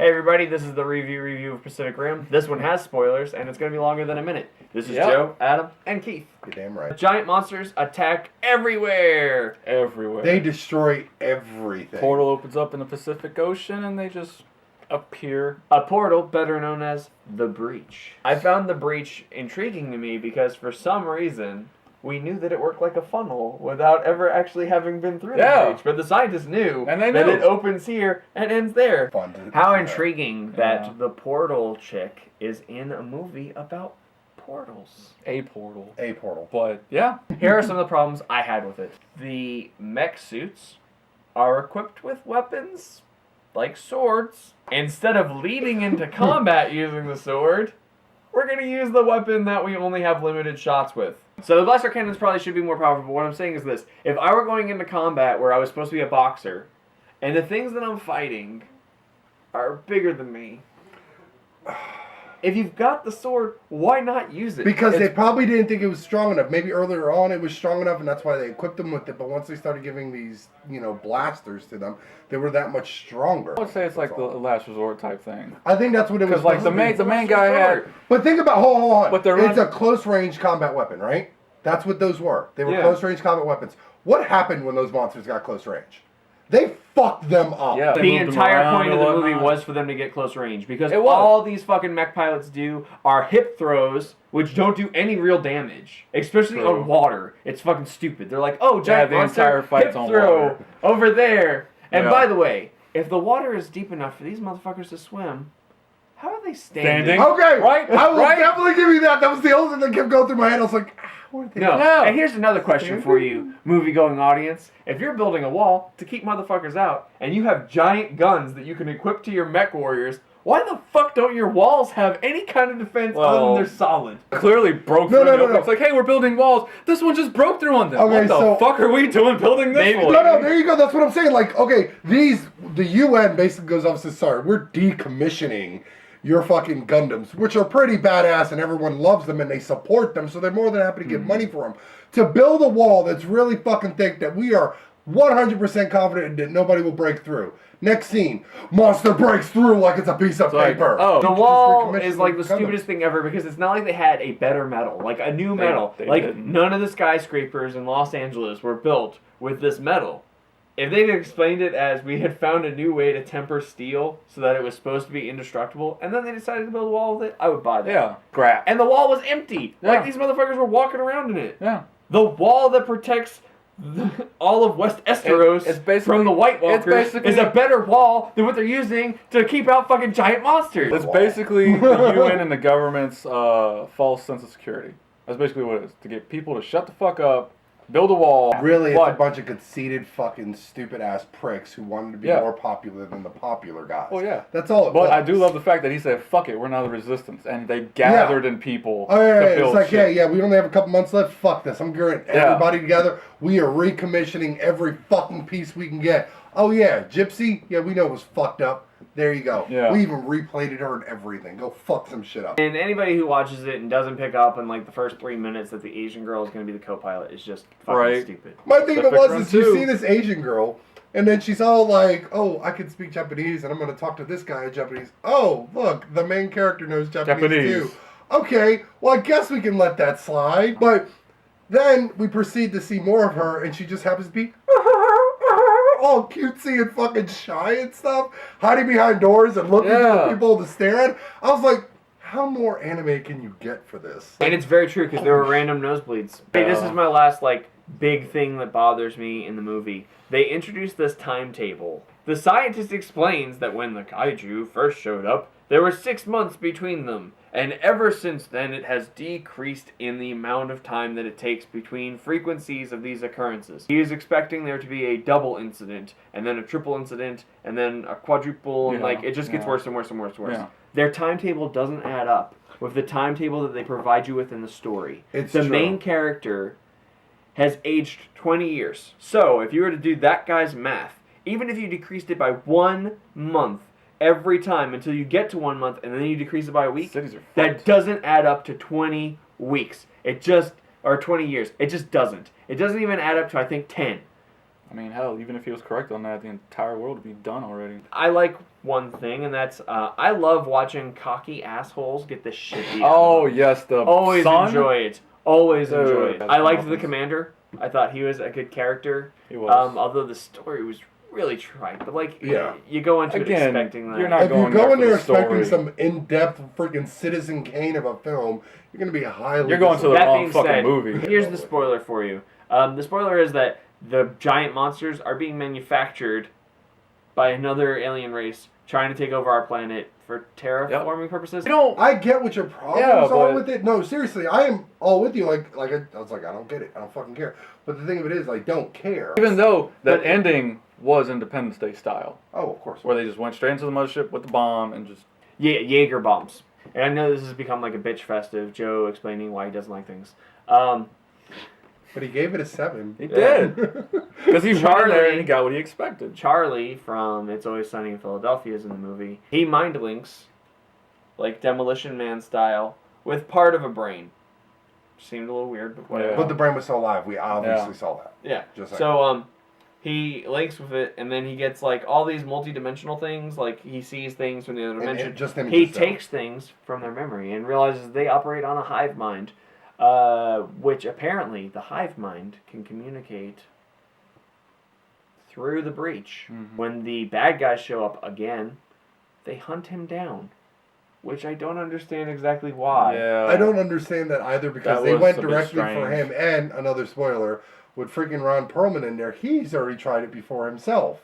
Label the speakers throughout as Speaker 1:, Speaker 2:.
Speaker 1: Hey everybody, this is the review of Pacific Rim. This one has spoilers, and it's going to be longer than a minute. This is Joe, Adam, and Keith.
Speaker 2: You're damn right.
Speaker 1: Giant monsters attack everywhere.
Speaker 3: Everywhere.
Speaker 2: They destroy everything.
Speaker 3: Portal opens up in the Pacific Ocean, and they just appear.
Speaker 1: A portal, better known as the Breach. I found the Breach intriguing to me because for some reason, we knew that it worked like a funnel without ever actually having been through the breach. But the scientists knew
Speaker 3: that
Speaker 1: it opens here and ends there.
Speaker 2: Fun to
Speaker 1: How
Speaker 2: see
Speaker 1: intriguing that the portal chick is in a movie about portals.
Speaker 3: A portal.
Speaker 2: A portal.
Speaker 3: But, yeah.
Speaker 1: Here are some of the problems I had with it. The mech suits are equipped with weapons like swords. Instead of leading into combat using the sword, we're going to use the weapon that we only have limited shots with. So the blaster cannons probably should be more powerful, but what I'm saying is this. If I were going into combat where I was supposed to be a boxer, and the things that I'm fighting are bigger than me, if you've got the sword, why not use it?
Speaker 2: Because they probably didn't think it was strong enough. Maybe earlier on it was strong enough, and that's why they equipped them with it. But once they started giving these, blasters to them, they were that much stronger.
Speaker 3: I would say it's like the last resort type thing.
Speaker 2: I think that's what it was.
Speaker 3: Because like the main guy had.
Speaker 2: But think about hold on.
Speaker 3: But
Speaker 2: it's a close range combat weapon, right? That's what those were. They were close range combat weapons. What happened when those monsters got close range? They fucked them up.
Speaker 3: Yeah,
Speaker 1: the entire point of the movie was for them to get close range. Because all these fucking mech pilots do are hip throws, which don't do any real damage. Especially on water. It's fucking stupid. They're like, oh, giant monster,
Speaker 3: entire fight's
Speaker 1: hip
Speaker 3: on
Speaker 1: throw
Speaker 3: water.
Speaker 1: over there. And by the way, if the water is deep enough for these motherfuckers to swim, how are they standing?
Speaker 2: Okay,
Speaker 3: right?
Speaker 2: I will definitely give you that. That was the only thing that kept going through my head. I was like, what are they doing?
Speaker 1: No. And here's another question for you, movie-going audience. If you're building a wall to keep motherfuckers out, and you have giant guns that you can equip to your mech warriors, why the fuck don't your walls have any kind of defense other than they're solid?
Speaker 3: Clearly broke through them. It's like, hey, we're building walls. This one just broke through on them.
Speaker 2: Okay,
Speaker 3: what the fuck are we doing building this one?
Speaker 2: No, there you go. That's what I'm saying. Like, okay, the UN basically goes off and says, sorry, we're decommissioning your fucking Gundams, which are pretty badass and everyone loves them and they support them, so they're more than happy to give money for them. To build a wall that's really fucking thick that we are 100% confident that nobody will break through. Next scene, monster breaks through like it's a piece of paper.
Speaker 1: The wall is like the stupidest thing ever because it's not like they had a better metal, like a new metal. None of the skyscrapers in Los Angeles were built with this metal. If they'd explained it as we had found a new way to temper steel so that it was supposed to be indestructible, and then they decided to build a wall with it, I would buy that.
Speaker 3: Yeah, crap.
Speaker 1: And the wall was empty. Yeah. Like these motherfuckers were walking around in it.
Speaker 3: Yeah.
Speaker 1: The wall that protects all of West Esteros from the White Walkers is a better wall than what they're using to keep out fucking giant monsters.
Speaker 3: It's basically the UN and the government's false sense of security. That's basically what it is. To get people to shut the fuck up, build a wall.
Speaker 2: Really, it's a bunch of conceited fucking stupid-ass pricks who wanted to be more popular than the popular guys.
Speaker 3: Well, yeah.
Speaker 2: That's all it was.
Speaker 3: But I do love the fact that he said, fuck it, we're now the resistance. And they gathered in people
Speaker 2: to
Speaker 3: build
Speaker 2: it's like,
Speaker 3: shit.
Speaker 2: we only have a couple months left. Fuck this. I'm getting everybody together. We are recommissioning every fucking piece we can get. Oh, yeah, Gypsy? Yeah, we know it was fucked up. There you go.
Speaker 3: Yeah.
Speaker 2: We even replated her and everything. Go fuck some shit up.
Speaker 1: And anybody who watches it and doesn't pick up in like the first 3 minutes that the Asian girl is going to be the co-pilot is just fucking stupid.
Speaker 2: My thing is you see this Asian girl, and then she's all like, oh, I can speak Japanese, and I'm going to talk to this guy in Japanese. Oh, look, the main character knows Japanese too. Okay, well, I guess we can let that slide. But then we proceed to see more of her, and she just happens to be all cutesy and fucking shy and stuff, hiding behind doors and looking for people to stare at. I was like, how more anime can you get for this?
Speaker 1: And it's very true because there were random nosebleeds. Hey, this is my last big thing that bothers me in the movie. They introduced this timetable. The scientist explains that when the kaiju first showed up, there were 6 months between them. And ever since then, it has decreased in the amount of time that it takes between frequencies of these occurrences. He is expecting there to be a double incident, and then a triple incident, and then a quadruple, and it just gets worse and worse and worse and worse. Yeah. Their timetable doesn't add up with the timetable that they provide you with in the story. The main character has aged 20 years. So, if you were to do that guy's math, even if you decreased it by 1 month, every time until you get to 1 month and then you decrease it by a week, that doesn't add up to 20 weeks. Or 20 years. It just doesn't. It doesn't even add up to, I think, 10.
Speaker 3: I mean, hell, even if he was correct on that, the entire world would be done already.
Speaker 1: I like one thing, and that's I love watching cocky assholes get the shit beat.
Speaker 3: Oh yes, the
Speaker 1: always
Speaker 3: son?
Speaker 1: enjoy it. Always
Speaker 3: Dude,
Speaker 1: enjoy it.
Speaker 3: that's
Speaker 1: I liked
Speaker 3: awesome.
Speaker 1: the commander. I thought he was a good character.
Speaker 3: He was.
Speaker 1: Although the story was really trite, but like
Speaker 2: Yeah.
Speaker 1: you go into
Speaker 3: Again,
Speaker 1: it expecting that.
Speaker 3: you're not
Speaker 2: If you
Speaker 3: going
Speaker 2: go
Speaker 3: there
Speaker 2: in there
Speaker 3: for the
Speaker 2: expecting
Speaker 3: story.
Speaker 2: some in-depth freaking Citizen Kane of a film, you're going to be highly
Speaker 3: You're going to the
Speaker 2: disappointed.
Speaker 1: That
Speaker 3: wrong
Speaker 1: being
Speaker 3: fucking
Speaker 1: said,
Speaker 3: movie.
Speaker 1: here's the spoiler for you. The spoiler is that the giant monsters are being manufactured by another alien race trying to take over our planet for terraforming purposes.
Speaker 2: I get what your problems
Speaker 3: Yeah,
Speaker 2: are
Speaker 3: but-
Speaker 2: with it. No, seriously, I am all with you. I was like, I don't get it. I don't fucking care. But the thing of it is, I don't care.
Speaker 3: Even though that
Speaker 1: But-
Speaker 3: ending was Independence Day style,
Speaker 2: Oh, of course.
Speaker 3: where they just went straight into the mothership with the bomb and just...
Speaker 1: Yeah, Jaeger bombs. And I know this has become like a bitch fest of Joe explaining why he doesn't like things.
Speaker 2: But he gave it a 7.
Speaker 3: He did. Because he went in there and he got what he expected.
Speaker 1: Charlie from It's Always Sunny in Philadelphia is in the movie. He mind links, like Demolition Man style, with part of a brain. Seemed a little weird, but whatever.
Speaker 2: But the brain was still alive. We obviously saw that.
Speaker 1: Yeah.
Speaker 2: Just saying.
Speaker 1: So he links with it, and then he gets like all these multi-dimensional things. Like he sees things from the other dimension. He takes things from their memory and realizes they operate on a hive mind, which apparently the hive mind can communicate through the breach.
Speaker 3: Mm-hmm.
Speaker 1: When the bad guys show up again, they hunt him down, which I don't understand exactly why.
Speaker 3: Yeah.
Speaker 2: I don't understand that either because
Speaker 3: That
Speaker 2: they
Speaker 3: was
Speaker 2: went
Speaker 3: a bit
Speaker 2: directly for
Speaker 3: strange.
Speaker 2: him. And another spoiler, with freaking Ron Perlman in there, he's already tried it before himself.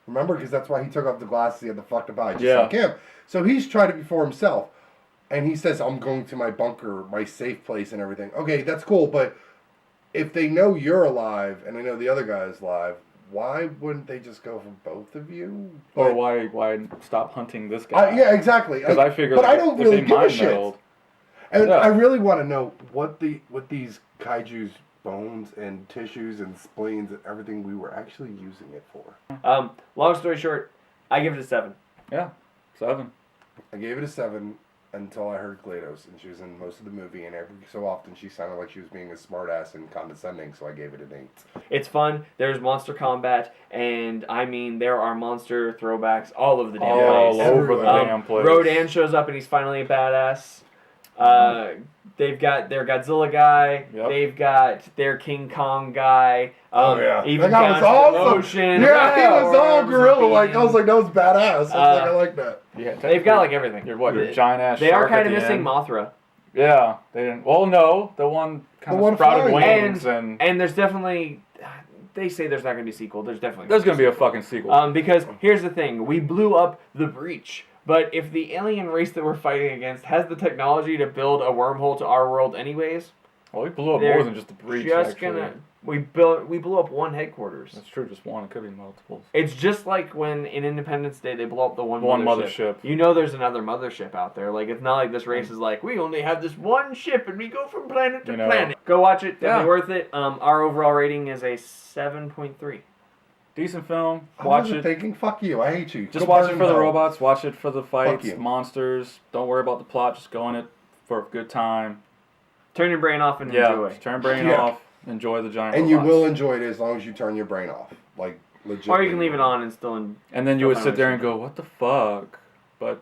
Speaker 2: Remember? Because that's why he took off the glasses. He had the fucked up eye, just like him. So he's tried it before himself. And he says, I'm going to my bunker, my safe place and everything. Okay, that's cool. But if they know you're alive and they know the other guy is alive, why wouldn't they just go for both of you?
Speaker 3: Or why stop hunting this guy?
Speaker 2: Yeah, exactly.
Speaker 3: Because I figure
Speaker 2: but
Speaker 3: like,
Speaker 2: I don't
Speaker 3: if
Speaker 2: really
Speaker 3: they
Speaker 2: give a
Speaker 3: mind
Speaker 2: shit.
Speaker 3: meld,
Speaker 2: And
Speaker 3: Yeah.
Speaker 2: I really want to know what these kaiju's bones and tissues and spleens and everything we were actually using it for.
Speaker 1: Long story short, I give it a 7.
Speaker 3: yeah, 7.
Speaker 2: I gave it a 7 until I heard GLaDOS, and she was in most of the movie, and every so often she sounded like she was being a smartass and condescending, so I gave it an 8.
Speaker 1: It's fun. There's monster combat, and I mean there are monster throwbacks all over the damn
Speaker 3: All
Speaker 1: place.
Speaker 3: over the
Speaker 2: Everywhere.
Speaker 3: damn place.
Speaker 1: Rodan shows up and he's finally a badass. They've got their Godzilla guy.
Speaker 3: Yep.
Speaker 1: They've got their King Kong guy.
Speaker 2: That
Speaker 1: Even
Speaker 2: guy was
Speaker 1: down to the
Speaker 2: awesome.
Speaker 1: ocean.
Speaker 2: Yeah, he was all
Speaker 1: Arms and
Speaker 2: gorilla. Like I was
Speaker 1: beams.
Speaker 2: like, that was badass. I like that.
Speaker 3: Yeah,
Speaker 1: They've got like everything.
Speaker 3: your giant ass.
Speaker 1: They are
Speaker 3: shark
Speaker 1: kind
Speaker 3: at
Speaker 1: of
Speaker 3: the
Speaker 1: missing
Speaker 3: end.
Speaker 1: Mothra.
Speaker 3: Yeah, they didn't. Well, no, the one kind
Speaker 2: The one
Speaker 3: of sprouted
Speaker 2: flying.
Speaker 3: wings, and
Speaker 1: And there's definitely. They say there's not going to be a sequel. There's definitely.
Speaker 3: there's gonna be a fucking sequel.
Speaker 1: Because here's the thing: we blew up the breach. But if the alien race that we're fighting against has the technology to build a wormhole to our world, anyways,
Speaker 3: Well, we blew up
Speaker 1: they're
Speaker 3: more than just the breach.
Speaker 1: just
Speaker 3: Actually,
Speaker 1: we blew up one headquarters.
Speaker 3: that's true. Just one. It could be multiples.
Speaker 1: It's just like when in Independence Day they blow up the one
Speaker 3: mothership.
Speaker 1: You know, there's another mothership out there. Like it's not like this race is like we only have this one ship and we go from planet to planet. Go watch it. Definitely
Speaker 3: Yeah.
Speaker 1: worth it. Our overall rating is a 7.3.
Speaker 3: Decent film.
Speaker 2: I
Speaker 3: Watch
Speaker 2: wasn't
Speaker 3: it.
Speaker 2: thinking, fuck you. I hate you.
Speaker 3: Just
Speaker 2: Go
Speaker 3: watch
Speaker 2: burn
Speaker 3: it
Speaker 2: in
Speaker 3: for the
Speaker 2: hell.
Speaker 3: robots. Watch it for the fights,
Speaker 2: you.
Speaker 3: monsters. Don't worry about the plot. Just go in it for a good time.
Speaker 1: Turn your brain off and
Speaker 3: Yeah,
Speaker 1: enjoy.
Speaker 3: just turn brain
Speaker 2: Yeah.
Speaker 3: off. Enjoy the giant.
Speaker 2: And you
Speaker 3: robots.
Speaker 2: will enjoy it as long as you turn your brain off. Like, legit.
Speaker 1: Or you can leave it on and still.
Speaker 3: And then you would
Speaker 1: Still
Speaker 3: sit there
Speaker 1: find
Speaker 3: and go, "What the fuck?" But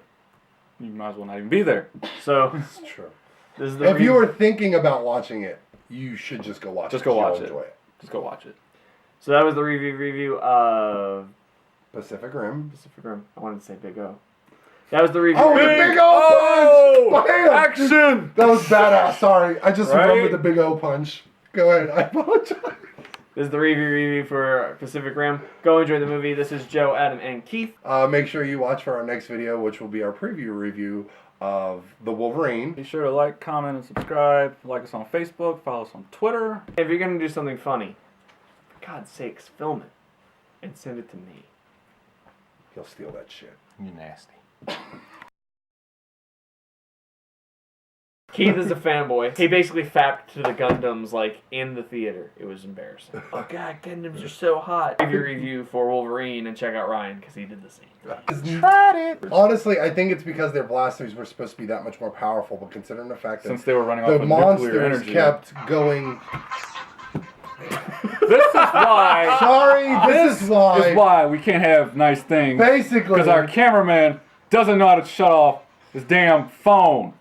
Speaker 3: you might as well not even be there.
Speaker 1: So
Speaker 2: It's true.
Speaker 1: this is the
Speaker 2: If you were thinking about watching it, you should just go watch it.
Speaker 3: Just go watch
Speaker 2: You'll
Speaker 3: it.
Speaker 2: Enjoy it.
Speaker 3: Just go watch it.
Speaker 1: So that was the review of
Speaker 2: Pacific Rim.
Speaker 1: Pacific Rim. I wanted to say Big O. That was the review.
Speaker 2: Oh, the big O punch! Bam!
Speaker 3: Action!
Speaker 2: That was badass. Sorry, I just
Speaker 3: Right?
Speaker 2: remembered the big O punch. Go ahead. I apologize.
Speaker 1: This is the review for Pacific Rim. Go enjoy the movie. This is Joe, Adam, and Keith.
Speaker 2: Make sure you watch for our next video, which will be our preview review of The Wolverine.
Speaker 3: Be sure to like, comment, and subscribe. Like us on Facebook. Follow us on Twitter.
Speaker 1: If you're gonna do something funny, for God's sakes, film it and send it to me.
Speaker 2: He'll steal that shit.
Speaker 4: You nasty.
Speaker 1: Keith is a fanboy. He basically fapped to the Gundams like in the theater. It was embarrassing. Oh God, Gundams are so hot. Give your review for Wolverine and check out Ryan because he did the same.
Speaker 2: Tried it. Honestly, I think it's because their blasters were supposed to be that much more powerful, but considering the fact that
Speaker 3: Since they were running off
Speaker 2: the
Speaker 3: of nuclear
Speaker 2: monsters
Speaker 3: energy.
Speaker 2: kept going.
Speaker 3: This is why.
Speaker 2: Sorry, this is why.
Speaker 3: Is why we can't have nice things.
Speaker 2: Basically.
Speaker 3: Because our cameraman doesn't know how to shut off his damn phone.